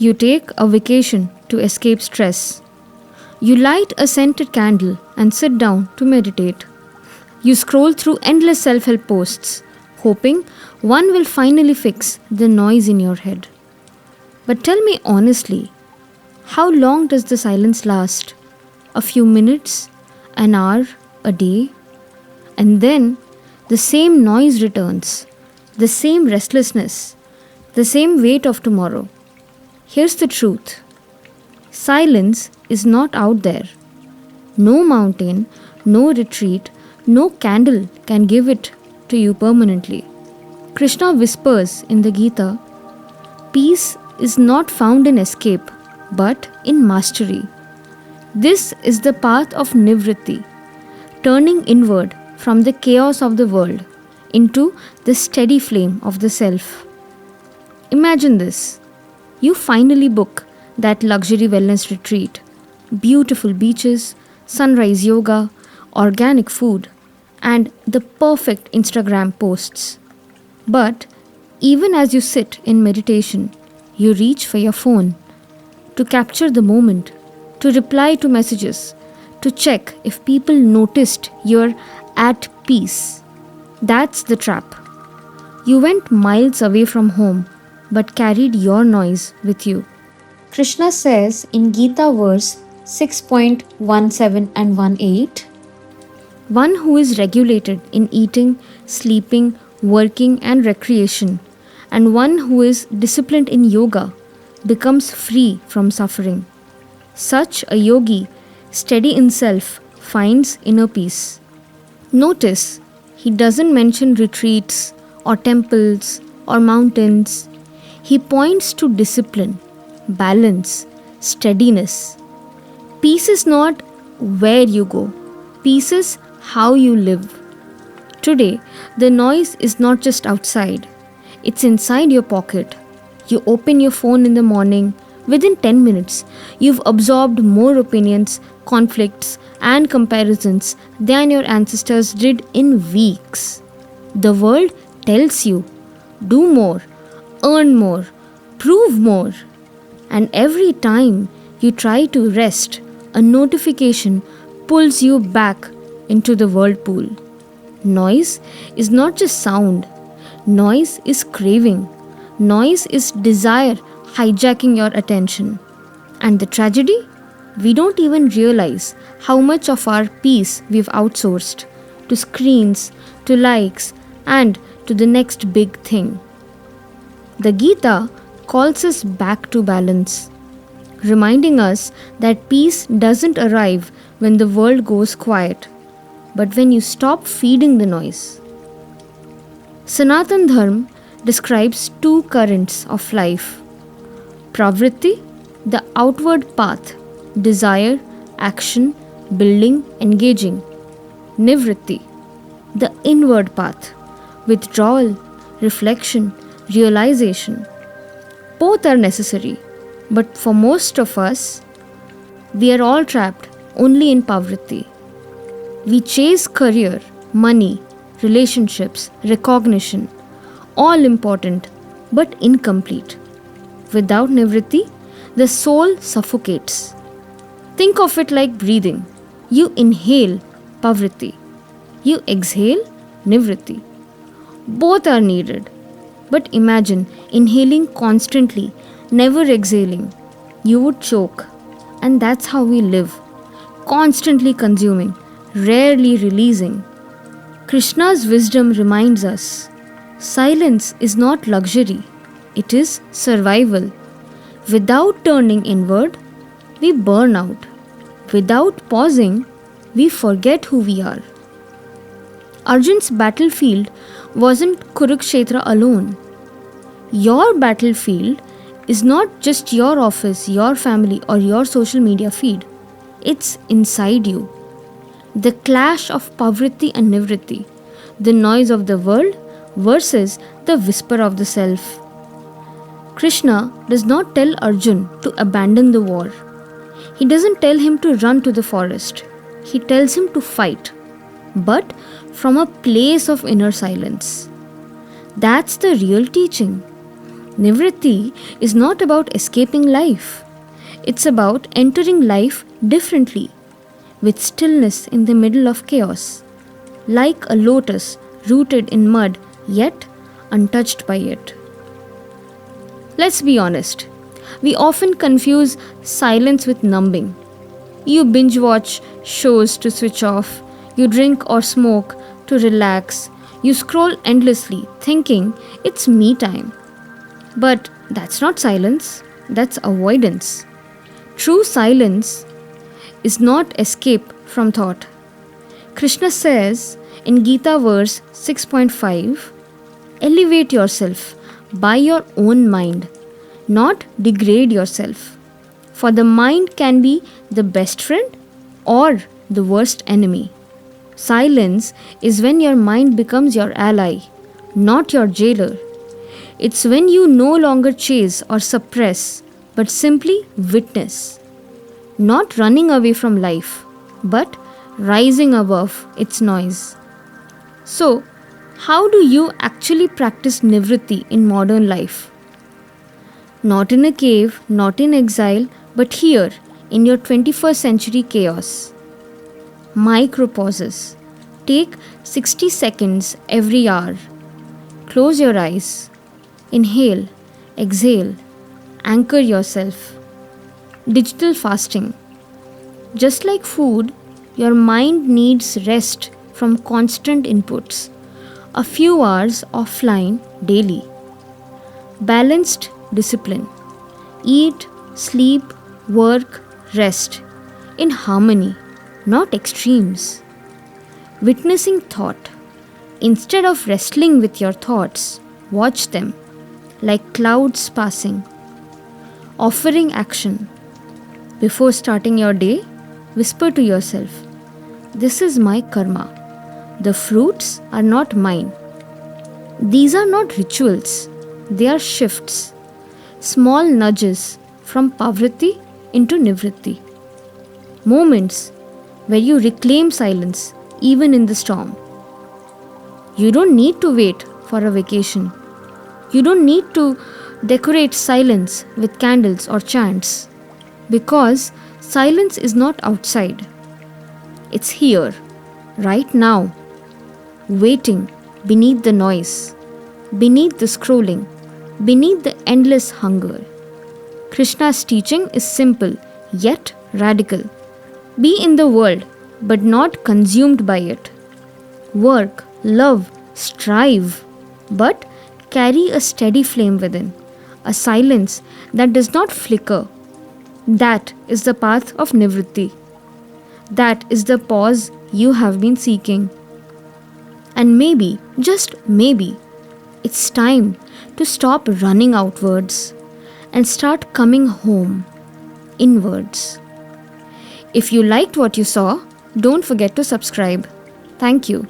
You take a vacation to escape stress. You light a scented candle and sit down to meditate. You scroll through endless self-help posts, hoping one will finally fix the noise in your head. But tell me honestly, how long does the silence last? A few minutes? An hour? A day? And then the same noise returns, the same restlessness, the same weight of tomorrow. Here's the truth. Silence is not out there. No mountain, no retreat, no candle can give it to you permanently. Krishna whispers in the Gita, peace is not found in escape, but in mastery. This is the path of Nivṛtti, turning inward from the chaos of the world into the steady flame of the self. Imagine this. You finally book that luxury wellness retreat. Beautiful beaches, sunrise yoga, organic food, and the perfect Instagram posts. But even as you sit in meditation, you reach for your phone to capture the moment, to reply to messages, to check if people noticed you're at peace. That's the trap. You went miles away from home but carried your noise with you. Krishna says in Gita Verse 6.17 and 18, one who is regulated in eating, sleeping, working and recreation, and one who is disciplined in yoga becomes free from suffering. Such a yogi, steady in self, finds inner peace. Notice, he doesn't mention retreats or temples or mountains. He points to discipline, balance, steadiness. Peace is not where you go. Peace is how you live. Today, the noise is not just outside. It's inside your pocket. You open your phone in the morning. Within 10 minutes, you've absorbed more opinions, conflicts, and comparisons than your ancestors did in weeks. The world tells you, do more, earn more, prove more. And every time you try to rest, a notification pulls you back into the whirlpool. Noise is not just sound. Noise is craving. Noise is desire hijacking your attention. And the tragedy? We don't even realize how much of our peace we've outsourced to screens, to likes, and to the next big thing. The Gita calls us back to balance, reminding us that peace doesn't arrive when the world goes quiet, but when you stop feeding the noise. Sanatan Dharma describes two currents of life. Pravritti, the outward path, desire, action, building, engaging. Nivṛtti, the inward path, withdrawal, reflection, realization. Both are necessary, but for most of us, we are all trapped only in Pravritti. We chase career, money, relationships, recognition, all important but incomplete. Without Nivṛtti, the soul suffocates. Think of it like breathing. You inhale Pravritti. You exhale Nivṛtti. Both are needed. But imagine inhaling constantly, never exhaling. You would choke. And that's how we live. Constantly consuming, rarely releasing. Krishna's wisdom reminds us, silence is not luxury. It is survival. Without turning inward, we burn out. Without pausing, we forget who we are. Arjun's battlefield wasn't Kurukshetra alone. Your battlefield is not just your office, your family, or your social media feed. It's inside you. The clash of Pravritti and Nivritti, the noise of the world versus the whisper of the self. Krishna does not tell Arjun to abandon the war. He doesn't tell him to run to the forest. He tells him to fight, but from a place of inner silence. That's the real teaching. Nivritti is not about escaping life. It's about entering life differently, with stillness in the middle of chaos, like a lotus rooted in mud yet untouched by it. Let's be honest, we often confuse silence with numbing. You binge watch shows to switch off, you drink or smoke to relax, you scroll endlessly thinking it's me time. But that's not silence, that's avoidance. True silence is not escape from thought. Krishna says in Gita Verse 6.5, elevate yourself by your own mind, not degrade yourself. For the mind can be the best friend or the worst enemy. Silence is when your mind becomes your ally, not your jailer. It's when you no longer chase or suppress, but simply witness. Not running away from life, but rising above its noise. So, how do you actually practice Nivritti in modern life? Not in a cave, not in exile, but here in your 21st century chaos. Micro pauses. Take 60 seconds every hour. Close your eyes. Inhale, exhale, anchor yourself. Digital fasting. Just like food, your mind needs rest from constant inputs. A few hours offline daily. Balanced discipline. Eat, sleep, work, rest. In harmony, not extremes. Witnessing thought. Instead of wrestling with your thoughts, watch them like clouds passing. Offering action. Before starting your day, whisper to yourself, this is my karma. The fruits are not mine. These are not rituals, they are shifts. Small nudges from Pravritti into Nivritti. Moments where you reclaim silence even in the storm. You don't need to wait for a vacation. You don't need to decorate silence with candles or chants, because silence is not outside. It's here, right now, waiting beneath the noise, beneath the scrolling, beneath the endless hunger. Krishna's teaching is simple yet radical. Be in the world, but not consumed by it. Work, love, strive, but carry a steady flame within, a silence that does not flicker. That is the path of Nivritti. That is the pause you have been seeking. And maybe, just maybe, it's time to stop running outwards and start coming home, inwards. If you liked what you saw, don't forget to subscribe. Thank you.